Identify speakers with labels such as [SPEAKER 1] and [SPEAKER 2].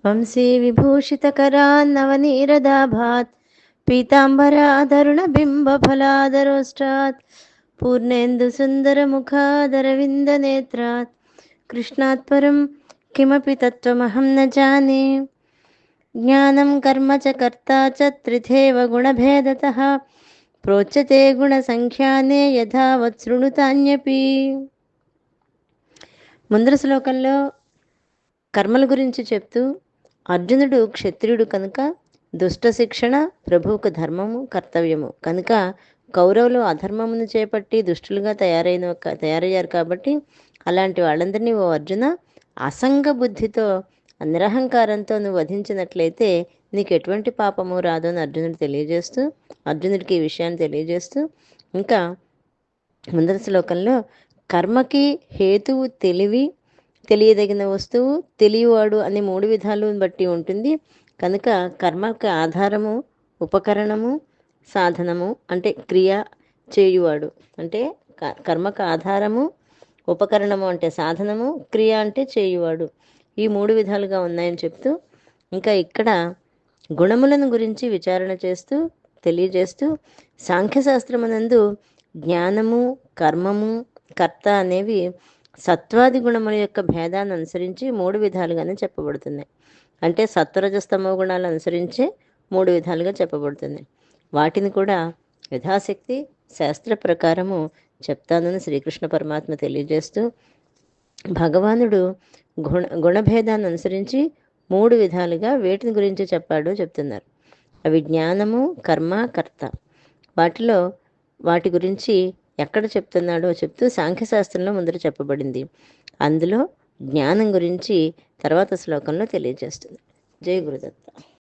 [SPEAKER 1] వంశీ విభూషితకరాన్నవనీరదాభాత్ పీతాంబరాధరుణబింబఫలాదరోష్టాత్ పూర్ణేन्दुसुन्दरमुखादरविन्दनेत्रात् कृष्णात् परं किमपि तत्त्वमहं न जाने। ज्ञानं कर्म च कर्ता च त्रिथेव गुणभेदतः प्रोच्यते गुणसंख्याने यथावत् शृणुतान्यपि। ముందర శ్లోకంలో కర్మల గురించి చెప్తూ అర్జునుడు క్షత్రియుడు కనుక దుష్ట శిక్షణ ప్రభువుకు ధర్మము కర్తవ్యము కనుక కౌరవులు అధర్మమును చేపట్టి దుష్టులుగా తయారయ్యారు కాబట్టి అలాంటి వాళ్ళందరినీ ఓ అర్జున అసంగ బుద్ధితో నిరహంకారంతో నువ్వు వధించినట్లయితే నీకు ఎటువంటి పాపము రాదు అని అర్జునుడికి ఈ విషయాన్ని తెలియజేస్తూ ఇంకా ముందర శ్లోకంలో కర్మకి హేతువు తెలియదగిన వస్తువు తెలియవాడు అనే 3 విధాలను బట్టి ఉంటుంది కనుక కర్మకి ఆధారము ఉపకరణము సాధనము అంటే క్రియ చేయువాడు అంటే కర్మకు ఆధారము ఉపకరణము అంటే సాధనము క్రియ అంటే చేయువాడు ఈ 3 విధాలుగా ఉన్నాయని చెప్తూ ఇంకా ఇక్కడ గుణములను గురించి విచారణ చేస్తూ తెలియజేస్తూ సాంఖ్యశాస్త్రమునందు జ్ఞానము కర్మము కర్త అనేవి సత్వాది గుణముల యొక్క భేదాన్ని అనుసరించి 3 విధాలుగానే చెప్పబడుతున్నాయి. అంటే సత్వరజస్తమో గుణాలు అనుసరించే 3 విధాలుగా చెప్పబడుతుంది. వాటిని కూడా యథాశక్తి శాస్త్ర ప్రకారము చెప్తానని శ్రీకృష్ణ పరమాత్మ తెలియజేస్తూ భగవానుడు గుణభేదాన్ని అనుసరించి 3 విధాలుగా వేటిని గురించి చెప్పాడో చెప్తున్నారు. అవి జ్ఞానము కర్మ కర్త. వాటి గురించి ఎక్కడ చెప్తున్నాడో చెప్తూ సాంఖ్యశాస్త్రంలో ముందర చెప్పబడింది. అందులో జ్ఞానం గురించి తర్వాత శ్లోకంలో తెలియజేస్తుంది. జై గురుదత్త.